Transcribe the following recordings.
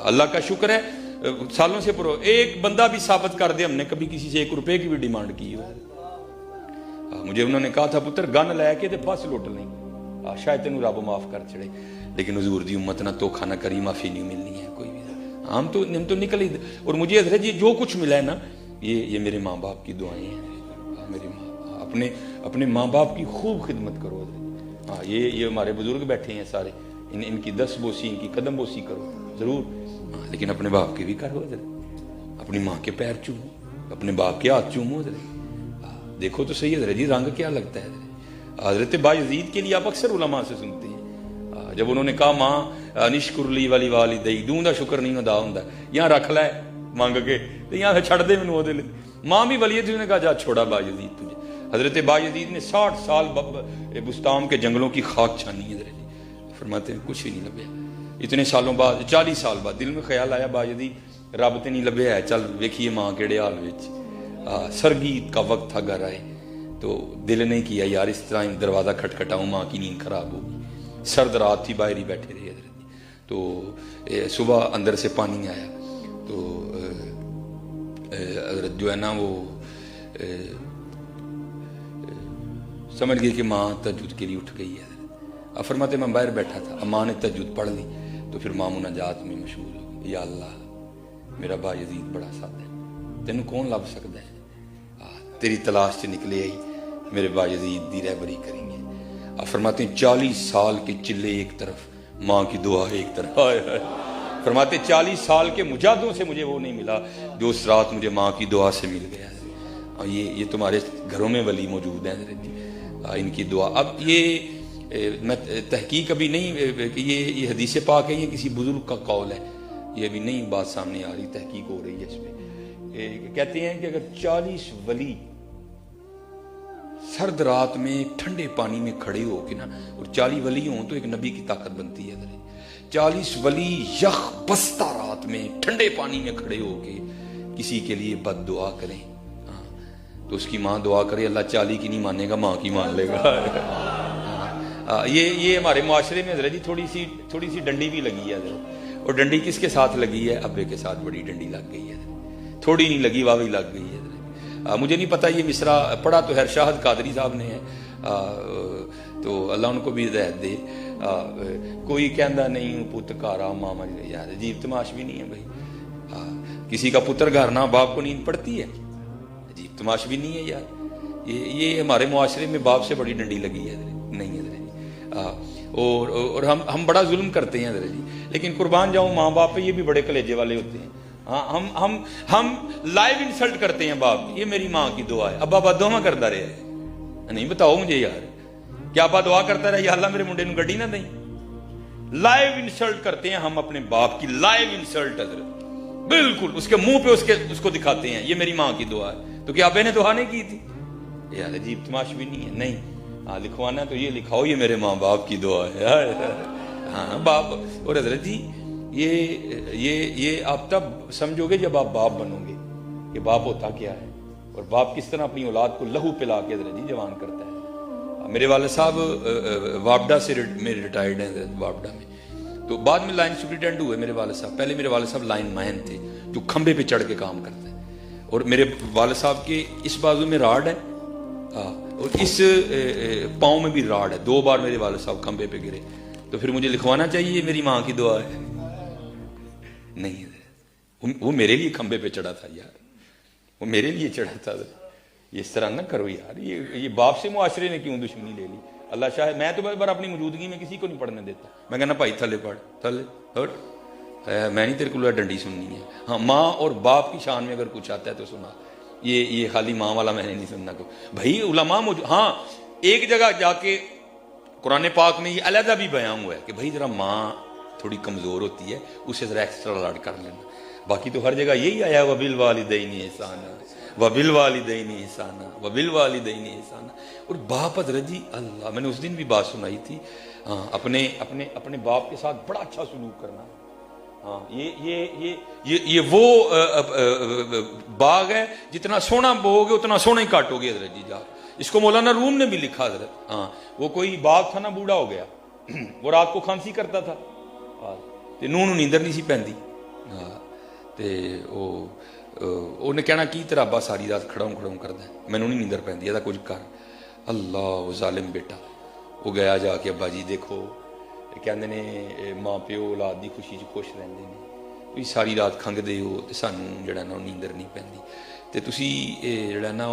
اللہ کا شکر ہے سالوں سے ایک بندہ بھی ثابت کر دے ہم نے کبھی کسی سے 1 روپے کی بھی ڈیمانڈ کی ہو. مجھے انہوں نے کہا تھا پتر گن لے کے بس لٹ نہیں شاید تینوں رب معاف کر چڑے، لیکن حضور دی امت نہ دھوکھا نہ کری، معافی نہیں ملنی ہے کوئی بھی. ہم تو نکل ہی. اور مجھے حضرت جی جو کچھ ملا ہے نا یہ میرے ماں باپ کی دعائیں ہیں. میرے اپنے ماں باپ کی خوب خدمت کرو حضرت. ہاں یہ ہمارے بزرگ بیٹھے ہیں سارے، ان کی دست بوسی ان کی قدم بوسی کرو ضرور، لیکن اپنے باپ کی بھی کرو حضرت. اپنی ماں کے پیر چومو، اپنے باپ کے ہاتھ چومو حضرت. دیکھو تو صحیح حضرت جی رنگ کیا لگتا ہے حضرت بایزید کے لیے آپ اکثر علماء سے سنتے ہیں جب انہوں نے کہا ماں نشکر لی والی والدی دوں دا شکر نہیں ادا ہوندا، یہاں رکھ لے مانگ کے تے یہاں چھڑ دے مینوں دے. ماں بھی ولی تھی، نے کہا جا چھوڑا بایزید تجھے. حضرت بایزید نے 60 سال بستام کے جنگلوں کی خاک چھانی ہے حضرت جی. فرماتے ہیں کچھ بھی نہیں لبیا. اتنے سالوں بعد 40 سال بعد دل میں خیال آیا بایزید رب تے نہیں لبیا ہے، چل ویکھیے ماں کیڑے حال وچ. سرگیت کا وقت تھا گھر آئے تو دل نہیں کیا یار اس طرح دروازہ کھٹکھٹاؤں، ماں کی نیند خراب ہوگی. سرد رات تھی، باہر ہی بیٹھے رہے حضرت جی. تو صبح اندر سے پانی آیا تو حضرت جو ہے نا وہ سمجھ گئی کہ ماں تہجد کے لیے اٹھ گئی ہے. اب فرماتے میں باہر بیٹھا تھا، ماں نے تہجد پڑھ لی تو پھر ماں مناجات میں مشغول ہو گئی. یا اللہ میرا بایزید بڑا سادہ ہے، تینوں کون لب سکتا ہے، تیری تلاش سے نکلے آئی میرے بایزید دی رہبری کریں گے. اب فرماتے ہیں 40 سال کے چلے ایک طرف، ماں کی دعا ایک طرف. فرماتے 40 سال کے مجاہدوں سے مجھے وہ نہیں ملا جو اس رات مجھے ماں کی دعا سے مل گیا. یہ تمہارے گھروں میں ولی موجود ہیں ان کی دعا. اب یہ میں تحقیق ابھی نہیں کہ یہ حدیث پاک ہے، یہ کسی بزرگ کا قول ہے، یہ ابھی نہیں بات سامنے آ رہی، تحقیق ہو رہی ہے اس پہ. کہتے ہیں کہ اگر 40 ولی سرد رات میں ٹھنڈے پانی میں کھڑے ہو کے نا، اور 40 ولی ہوں تو ایک نبی کی طاقت بنتی ہے. 40 ولی یخ بستہ رات میں ٹھنڈے پانی میں کھڑے ہو کے کسی کے لیے بد دعا کریں تو اس کی ماں دعا کرے اللہ 40 کی نہیں مانے گا، ماں کی مان لے گا. یہ ہمارے معاشرے میں حضرت جی تھوڑی سی ڈنڈی بھی لگی ہے حضرت. اور ڈنڈی کس کے ساتھ لگی ہے؟ ابے کے ساتھ بڑی ڈنڈی لگ گئی ہے، تھوڑی نہیں لگی واوی لگ گئی ہے. مجھے نہیں پتا یہ مصرع پڑھا تو ہے شاہد قادری صاحب نے ہے، تو اللہ ان کو بھی ہدایت دے. کوئی کہندا نہیں پت کارا ماما یار عجیب تماش بھی نہیں ہے بھائی. کسی کا پتر گھر نہ باپ کو نیند پڑتی ہے، عجیب تماش بھی نہیں ہے یار. یہ ہمارے معاشرے میں باپ سے بڑی ڈنڈی لگی ہے نہیں ہے. اور ہم بڑا ظلم کرتے ہیں حضرت جی، لیکن قربان جاؤں ماں باپ پہ یہ بھی بڑے کلیجے والے ہوتے ہیں. ہم لائیو انسلٹ کرتے ہیں باپ. یہ میری ماں کی دعا ہے، ابا دعا کرتا رہے نہیں. بتاؤ مجھے یار کیا ابا دعا کرتا رہا یا اللہ میرے منڈے نوں گڈی نہ دیں. لائیو انسلٹ کرتے ہیں ہم اپنے باپ کی، لائیو انسلٹ حضرت بالکل اس کے منہ پہ اس کو دکھاتے ہیں یہ میری ماں کی دعا ہے. تو کیا ابے نے دعا نہیں کی تھی؟ یار عجیب تماش بھی نہیں ہے. نہیں لکھوانا تو یہ لکھاؤ یہ میرے ماں باپ کی دعا ہے. ہاں باپ. اور حضرت جی یہ آپ تب سمجھو گے جب آپ باپ بنو گے کہ باپ ہوتا کیا ہے اور باپ کس طرح اپنی اولاد کو لہو پلا کے حضرت جی جوان کرتا ہے. میرے والد صاحب وابڈا سے میرے ریٹائرڈ ہیں حضرت وابڈا میں. تو بعد میں لائن سپرنٹینڈنٹ ہوئے میرے والد صاحب. پہلے میرے والد صاحب لائن مین تھے جو کھمبے پہ چڑھ کے کام کرتے ہیں. اور میرے والد صاحب کے اس بازو میں راڈ ہے اور اس پاؤں میں بھی راڈ ہے. 2 بار میرے والد صاحب کھمبے پہ گرے. تو پھر مجھے لکھوانا چاہیے میری ماں کی دعا ہے؟ نہیں، وہ میرے لیے کھمبے پہ چڑھا تھا یار، وہ میرے لیے چڑھا تھا. اس طرح نہ کرو یار. یہ باپ سے معاشرے نے کیوں دشمنی لے لی؟ اللہ شاید میں تو بار اپنی موجودگی میں کسی کو نہیں پڑھنے دیتا. میں کہنا بھائی تھلے پڑھ، تھلے ہٹ، میں نہیں تیرے کو ڈنڈی سننی ہے. ہاں ماں اور باپ کی شان میں اگر کچھ آتا ہے تو سنا. یہ خالی ماں والا میں نے نہیں سننا کو. بھائی علماء ہاں ایک جگہ جا کے قرآن پاک میں یہ علیحدہ بھی بیان ہوا ہے کہ بھائی ذرا ماں تھوڑی کمزور ہوتی ہے اسے ذرا ایکسٹرا لاڈ کر لینا. باقی تو ہر جگہ یہی آیا وبالوالدین احسانا وبالوالدین احسانا وبالوالدین احسانا. اور باپ حضرت جی اللہ میں نے اس دن بھی بات سنائی تھی. اپنے باپ کے ساتھ بڑا اچھا سلوک کرنا. ہاں یہ وہ باغ ہے جتنا سونا بو گے اتنا سونا ہی کاٹو گے حضرت جی. جا اس کو مولانا روم نے بھی لکھا حضرت. ہاں وہ کوئی باغ تھا نا بوڑھا ہو گیا وہ رات کو کھانسی کرتا تھا نون نیندر نہیں سی پہنتی. ਤੇ ਉਹਨੇ ਕਹਿਣਾ ਕੀ ਤੇਰਾ ਅੱਬਾ ਸਾਰੀ ਰਾਤ ਖੜਾਉਂ ਕਰਦਾ, ਮੈਨੂੰ ਨਹੀਂ ਨੀਂਦਰ ਪੈਂਦੀ, ਇਹਦਾ ਕੁਝ ਕਰ। ਅੱਲਾਹ ਜ਼ਾਲਿਮ ਬੇਟਾ। ਉਹ ਗਿਆ ਜਾ ਕੇ, ਅੱਬਾ ਜੀ ਦੇਖੋ, ਕਹਿੰਦੇ ਨੇ ਮਾਂ ਪਿਓ ਔਲਾਦ ਦੀ ਖੁਸ਼ੀ 'ਚ ਖੁਸ਼ ਰਹਿੰਦੇ ਨੇ, ਤੁਸੀਂ ਸਾਰੀ ਰਾਤ ਖੰਘਦੇ ਹੋ ਤੇ ਸਾਨੂੰ ਜਿਹੜਾ ਨਾ ਉਹ ਨੀਂਦਰ ਨਹੀਂ ਪੈਂਦੀ, ਤੇ ਤੁਸੀਂ ਇਹ ਜਿਹੜਾ ਨਾ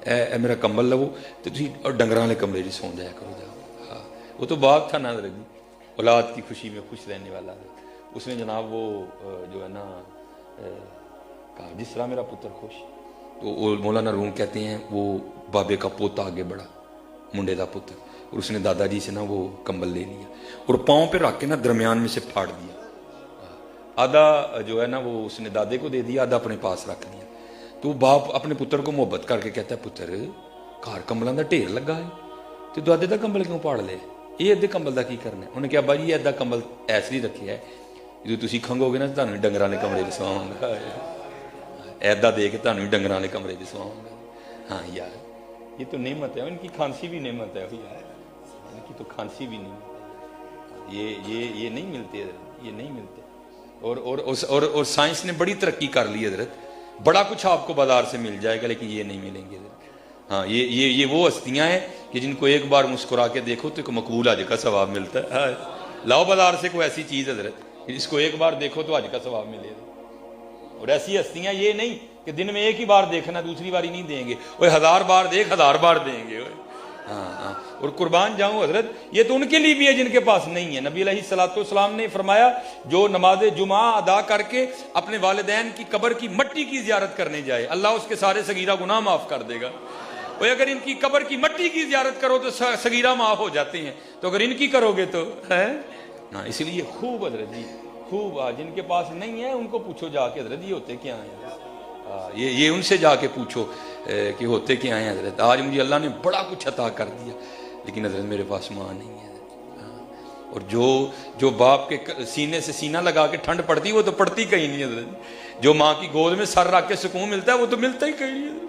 ਇਹ ਮੇਰਾ ਕੰਬਲ ਲਵੋ ਤੇ ਤੁਸੀਂ ਡੰਗਰਾਂ ਵਾਲੇ ਕਮਰੇ 'ਚ ਸੌਂ ਜਾਇਆ ਕਰੋ ਜਾ। ہاں وہ تو بات تھا نا حضرت جی، اولاد کی خوشی میں خوش رہنے والا ہے۔ اس نے جناب وہ جو ہے نا کہا جس طرح میرا پتر خوش، تو مولانا روم کہتے ہیں وہ بابے کا پوتا آگے بڑھا، منڈے کا پتر، اور اس نے دادا جی سے نا وہ کمبل لے لیا اور پاؤں پہ رکھ کے نا درمیان میں سے پھاڑ دیا، آدھا جو ہے نا وہ اس نے دادے کو دے دیا، آدھا اپنے پاس رکھ دیا۔ تو باپ اپنے پتر کو محبت کر کے کہتا ہے پتر گھر کمبلوں کا ڈھیر لگا ہے تو دادے کا کمبل کیوں پاڑ لے، یہ ادھے کمبل کا کی کرنا ہے؟ انہیں کہا ابا جی ادھا کمبل ایس لیے رکھے ہے جو تسی کھنگو گے نا تمہیں ڈنگر والے کمرے میں سواؤں گا، ایدا دے کے تمہیں ڈنگر والے کمرے میں سواؤں گا۔ ہاں یار یہ تو نعمت ہے، ان کی کھانسی بھی نعمت ہے یار، ان کی تو کھانسی بھی نعمت ہے، یہ نہیں ملتے حضرت، یہ نہیں ملتے۔ اور سائنس نے بڑی ترقی کر لی حضرت، بڑا کچھ آپ کو بازار سے مل جائے گا لیکن یہ نہیں ملیں گے حضرت۔ ہاں یہ وہ ہستیاں ہیں کہ جن کو ایک بار مسکرا کے دیکھو تو ایک مقبول حج کا ثواب ملتا ہے۔ لاؤ بازار سے کوئی ایسی چیز حضرت جس کو ایک بار دیکھو تو حج کا ثواب ملے گا، اور ایسی ہستیاں یہ نہیں کہ دن میں ایک ہی بار دیکھنا دوسری باری نہیں دیں گے، وہ 1000 بار دیکھ 1000 بار دیں گے۔ ہاں اور قربان جاؤں حضرت یہ تو ان کے لیے بھی ہے جن کے پاس نہیں ہے۔ نبی علیہ الصلوۃ والسلام نے فرمایا جو نماز جمعہ ادا کر کے اپنے والدین کی قبر کی مٹی کی زیارت کرنے جائے اللہ اس کے سارے صغیرہ گناہ معاف کر دے گا، اور اگر ان کی قبر کی مٹی کی زیارت کرو تو صغیرہ معاف ہو جاتے ہیں، تو اگر ان کی کرو گے تو ہے نا۔ اس لیے خوب حضرت جی خوب، جن کے پاس نہیں ہے ان کو پوچھو جا کے حضرت یہ ہوتے کیا ہیں، یہ ان سے جا کے پوچھو کہ ہوتے کیا ہیں حضرت۔ آج مجھے اللہ نے بڑا کچھ عطا کر دیا لیکن حضرت میرے پاس ماں نہیں ہے، اور جو باپ کے سینے سے سینہ لگا کے ٹھنڈ پڑتی وہ تو پڑتی کہیں نہیں حضرت، جو ماں کی گود میں سر رکھ کے سکون ملتا ہے وہ تو ملتا ہی کہیں نہیں حضرت،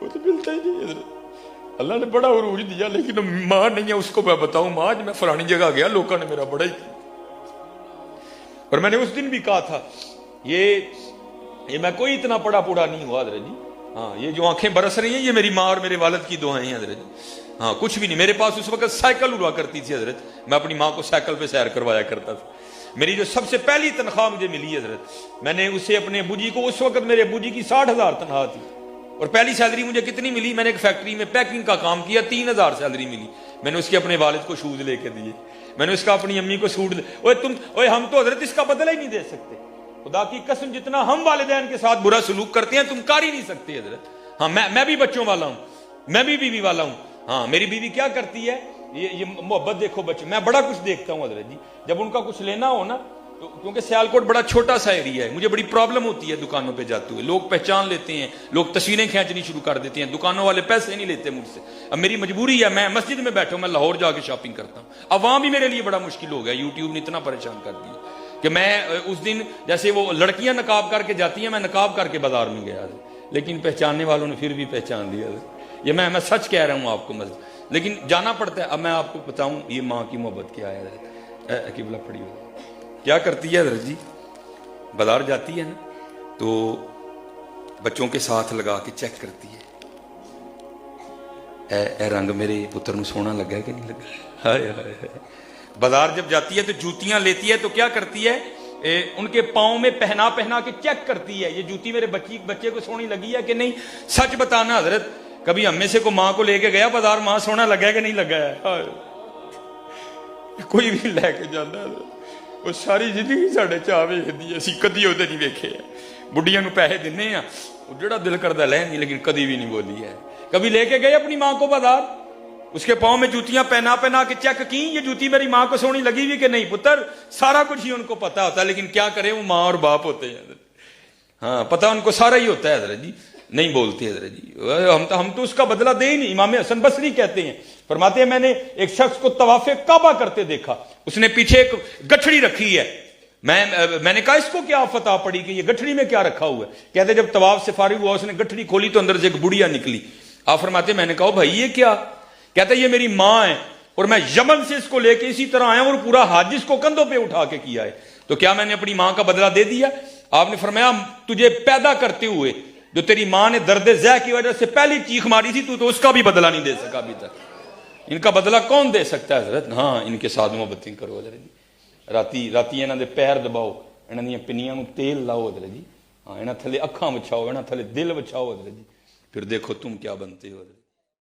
وہ تو ملتا ہی نہیں حضرت۔ اللہ نے بڑا عروج دیا لیکن ماں نہیں ہے، اس کو میں بتاؤں ماں میں فلانی جگہ گیا لوگوں نے میرا بڑا ہی کیا، اور میں نے اس دن بھی کہا تھا یہ میں کوئی اتنا پڑا نہیں ہوا حضرت جی، ہاں یہ جو آنکھیں برس رہی ہیں یہ میری ماں اور میرے والد کی دعائیں ہیں حضرت، ہاں کچھ بھی نہیں۔ میرے پاس اس وقت سائیکل ہوا کرتی تھی حضرت، میں اپنی ماں کو سائیکل پہ سیر کروایا کرتا تھا۔ میری جو سب سے پہلی تنخواہ مجھے ملی حضرت، میں نے اسے اپنے ابو جی کو، اس وقت میرے ابو جی کی 60,000 تنخواہ تھی، اور پہلی سیلری مجھے کتنی ملی، میں نے ایک فیکٹری میں پیکنگ کا کام کیا، 3000 سیلری ملی، میں نے اس کے اپنے والد کو شوز لے کے دیے، میں نے اس کا اپنی امی کو سوٹ ہم تو حضرت اس کا بدلہ ہی نہیں دے سکتے، خدا کی قسم جتنا ہم والدین کے ساتھ برا سلوک کرتے ہیں تم کر ہی نہیں سکتے حضرت۔ ہاں میں بھی بچوں والا ہوں، میں بھی بیوی والا ہوں، ہاں میری بیوی کیا کرتی ہے یہ محبت دیکھو بچے، میں بڑا کچھ دیکھتا ہوں حضرت جی، جب ان کا کچھ لینا ہو نا تو کیونکہ سیالکوٹ بڑا چھوٹا سا ایریا ہے، مجھے بڑی پرابلم ہوتی ہے دکانوں پہ جاتے ہوئے، لوگ پہچان لیتے ہیں، لوگ تصویریں کھینچنی شروع کر دیتے ہیں، دکانوں والے پیسے نہیں لیتے مجھ سے، اب میری مجبوری ہے، میں مسجد میں بیٹھا ہوں، میں لاہور جا کے شاپنگ کرتا ہوں، اب وہاں بھی میرے لیے بڑا مشکل ہو گیا، یوٹیوب نے اتنا پریشان کر دیا کہ میں اس دن جیسے وہ لڑکیاں نقاب کر کے جاتی ہیں میں نقاب کر کے بازار میں گیا، لیکن پہچاننے والوں نے پھر بھی پہچان لیا، یہ میں سچ کہہ رہا ہوں آپ کو، لیکن جانا پڑتا ہے۔ اب میں آپ کو بتاؤں یہ ماں کی محبت کیا ہے حضرت، قبلہ پڑی ہو کیا کرتی ہے حضرت جی، بازار جاتی ہے نا تو بچوں کے ساتھ لگا کے چیک کرتی ہے، اے رنگ میرے پتر نو سونا لگا ہے کہ نہیں لگا، ہائے ہائے۔ بازار جب جاتی ہے تو جوتیاں لیتی ہے تو کیا کرتی ہے ان کے پاؤں میں پہنا کے چیک کرتی ہے یہ جوتی میرے بچے کو سونی لگی ہے کہ نہیں۔ سچ بتانا حضرت کبھی ہم میں سے کو ماں کو لے کے گیا بازار، ماں سونا لگا ہے کہ نہیں لگا ہے، کوئی بھی لے کے جانا وہ ساری زندگی ساڈے چاہ ویکھدی ہے، اسی کدی وہ نہیں ویکھے، بڑھیاں نو پیسے دینے ہیں جڑا دل کردا لے نہیں، لیکن کدی بھی نہیں بولی ہے۔ کبھی لے کے گئے اپنی ماں کو بازار، اس کے پاؤں میں جوتیاں پہنا کے چیک کی یہ جوتی میری ماں کو سونی لگی ہوئی کہ نہیں، پتر سارا کچھ ہی ان کو پتا ہوتا ہے، لیکن کیا کریں وہ ماں اور باپ ہوتے ہیں حضرت، ہاں پتا ان کو سارا ہی ہوتا ہے حضرت جی، نہیں بولتے حضرت جی، ہم تو اس کا بدلہ دے ہی نہیں۔ امام حسن بصری کہتے ہیں، فرماتے ہیں میں نے ایک شخص کو طواف کعبہ کرتے دیکھا، اس نے پیچھے ایک گٹھڑی رکھی ہے، میں نے کہا اس کو کیا فتح پڑی کہ یہ گٹھڑی میں کیا رکھا ہوا ہے؟ کہتے جب طواف سے فارغ ہوا اس نے گٹھڑی کھولی تو اندر سے ایک بڑھیا نکلی، آپ فرماتے میں نے کہا بھائی یہ کیا؟ کہتا یہ میری ماں ہے، اور میں یمن سے اس کو لے کے اسی طرح آیا ہوں اور پورا حج اس کو کندھوں پہ اٹھا کے کیا ہے، تو کیا میں نے اپنی ماں کا بدلہ دے دیا؟ آپ نے فرمایا تجھے پیدا کرتے ہوئے جو تیری ماں نے درد ذہ کی وجہ سے پہلی چیخ ماری تھی تو اس کا بھی بدلہ نہیں دے سکا ابھی تک، ان کا بدلہ کون دے سکتا ہے حضرت؟ ہاں ان کے ساتھ محبتیں کرو حضرت جی، راتی انہاں دے پیر دباؤ، انہاں دیاں پنیاں نوں تیل لاؤ حضرت جی، ہاں انہاں تھلے اکھاں وچھاؤ، انہاں تھلے دل وچھاؤ حضرت جی، پھر دیکھو تم کیا بنتے ہو حضرت۔